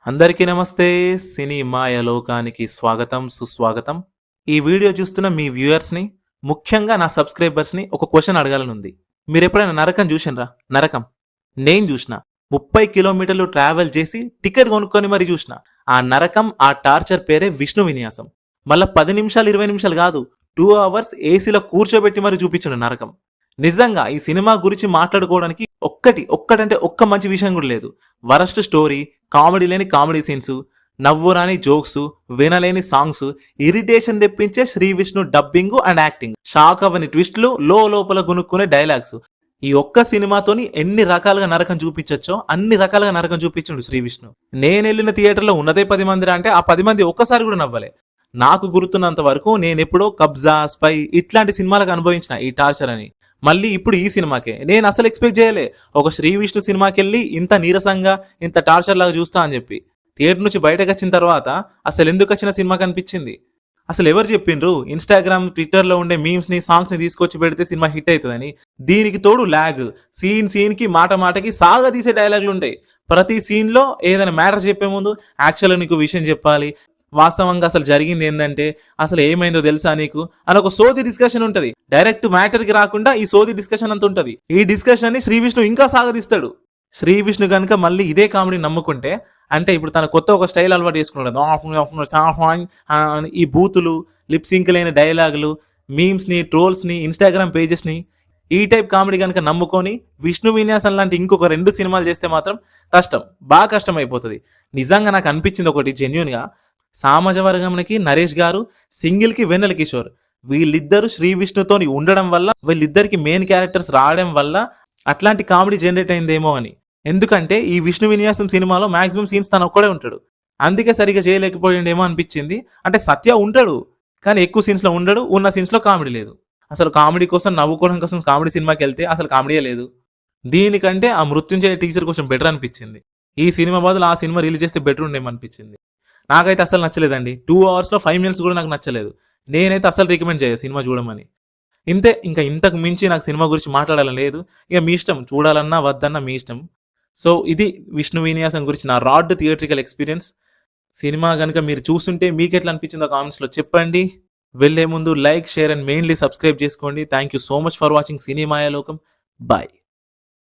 అందరికీ నమస్తే. సినీ మాయ లోకానికి స్వాగతం, సుస్వాగతం. ఈ వీడియో చూస్తున్న మీ వ్యూయర్స్‌ని, ముఖ్యంగా నా సబ్‌స్క్రైబర్స్‌ని ఒక క్వెషన్ అడగాలనుంది. మీరెప్పుడైనా నరకం జూషిండ్రా? నరకం. నేను జూషిన. 30 కిలోమీటర్లు ట్రావెల్ చేసి టికెట్ కొనుక్కొని మరి జూషిన. ఆ నరకం, ఆ టార్చర్ పేరే విష్ణు విన్యాసం. మళ్ళా 10 నిమిషాలు, 20 నిమిషాలు గాదు. 2 అవర్స్ ఏసీలో కూర్చోబెట్టి మరి చూపించిండు నరకం. నిజంగా ఈ సినిమా గురించి మాట్లాడుకోవడానికి ఒక్కటంటే ఒక్క మంచి విషయం కూడా లేదు. వరస్ట్ స్టోరీ, కామెడీ లేని కామెడీ సీన్స్, నవ్వురాని జోక్స్, వినలేని సాంగ్స్, ఇరిటేషన్ తెప్పించే Sri Vishnu dubbing and acting, shock అవ్వని ట్విస్టులు, లోపల గునుక్కునే డైలాగ్స్. ఈ ఒక్క సినిమాతోని ఎన్ని రకాలుగా నరకం చూపించచ్చో అన్ని రకాలుగా నరకం చూపించిండు శ్రీ విష్ణు. నేను వెళ్ళిన థియేటర్లో ఉన్నదే 10 మంది అంటే ఆ 10 మంది ఒక్కసారి కూడా నవ్వలే. నాకు గుర్తున్నంత వరకు నేనెప్పుడో 'కబ్జా', 'స్పై' ఇట్లాంటి సినిమాలకు అనుభవించిన ఈ టార్చర్ అని. మళ్ళీ ఇప్పుడు ఈ సినిమాకే. నేను అసలు ఎక్స్‌పెక్ట్ చేయలే. ఒక 'శ్రీ విష్ణు' సినిమాకెళ్ళి ఇంత నీరసంగా, ఇంత టార్చర్ లాగా చూస్తా అని చెప్పి. థియేటర్ నుంచి బయటకొచ్చిన తర్వాత అసలెందుకొచ్చిన సినిమాకనిపించింది. అసలెవరు చెప్పిండ్రు ఇన్‌స్టాగ్రామ్, ట్విట్టర్‌లో ఉండే మీమ్స్‌ని, సాంగ్స్‌ని తీసుకొచ్చి పెడితే సినిమా హిట్ అయితదని. దీనికి తోడు లాగ్. సీన్‌కి, మాటకి సాగదీసే డైలాగులుంటాయి. ప్రతి సీన్‌లో ఏదైనా మ్యాటర్ చెప్పే ముందు యాక్చువల్‌గా నీకు విషయం చెప్పాలి. వాస్తవంగా అసలు జరిగింది ఏందంటే, అసలు ఏమైందో తెలుసా నీకు అని ఒక సోది డిస్కషన్ ఉంటది. డైరెక్ట్ మ్యాటర్ కి రాకుండా ఈ సోది డిస్కషన్ అంత ఉంటది. ఈ డిస్కషన్ ని శ్రీ విష్ణు ఇంకా సాగదీస్తాడు. శ్రీ విష్ణు గనుక మళ్ళీ ఇదే కామెడీ నమ్ముకుంటే, అంటే ఇప్పుడు తన కొత్త ఒక స్టైల్ అలవాటు చేసుకున్నాడు. ఈ బూతులు, లిప్ సింక్ లేని డైలాగులు, మీమ్స్ ని, ట్రోల్స్ ని, ఇన్‌స్టాగ్రామ్ పేజెస్ ని, ఈ టైప్ కామెడీ గనుక నమ్ముకొని విష్ణు విన్యాసం లాంటి ఇంకొక 2 సినిమాలు చేస్తే మాత్రం కష్టం. బాగా కష్టం అయిపోతది. నిజంగా నాకు అనిపించింది ఒకటి జెన్యూన్‌గా, సామాజ వర్గంకి నరేష్ గారు, సింగిల్‌కి వెన్నెల కిషోర్. వీళ్ళిద్దరూ శ్రీ విష్ణుతోని ఉండడం వల్ల, వీళ్ళిద్దరికి మెయిన్ క్యారెక్టర్స్ రావడం వల్ల అట్లాంటి కామెడీ జనరేట్ అయిందేమో అని. ఎందుకంటే ఈ విష్ణు విన్యాసం సినిమాలో మాక్సిమం సీన్స్ తను ఒక్కడే ఉంటాడు. అందుకే సరిగ్గా చేయలేకపోయిండేమో అనిపించింది. అంటే సత్య ఉంటాడు, కానీ ఎక్కువ సీన్స్‌లో ఉండడు. ఉన్న సీన్స్‌లో కామెడీ లేదు. అసలు కామెడీ కోసం, నవ్వుకోవడం కోసం కామెడీ సినిమాకెళ్తే అసలు కామెడీయే లేదు. దీనికంటే ఆ మృత్యుంజయ టీచర్ కొంచెం బెటర్ అనిపించింది. ఈ సినిమా బదులు ఆ సినిమా రిలీజ్ చేస్తే బెటర్ ఉండేమో అనిపించింది. నాకైతే అస్సలు నచ్చలేదండి. 2 అవర్స్‌లో 5 మినిట్స్ కూడా నాకు నచ్చలేదు. నేనైతే అస్సలు రికమెండ్ చేయ సినిమా చూడమని. ఇంతే, ఇంకా ఇంతకు మించి నాకు సినిమా గురించి మాట్లాడాలని లేదు. ఇక మీ ఇష్టం, చూడాలన్నా వద్దన్నా మీ ఇష్టం. సో ఇది విష్ణు విన్యాసం గురించి నా రాడ్ థియేట్రికల్ ఎక్స్‌పీరియన్స్. సినిమా గనుక మీరు చూస్తుంటే మీకెట్లా అనిపించిందో కామెంట్స్‌లో చెప్పండి. వెళ్ళే ముందు like, share and mainly subscribe చేసుకోండి. Thank you so much for watching Cine Mayalokam. By.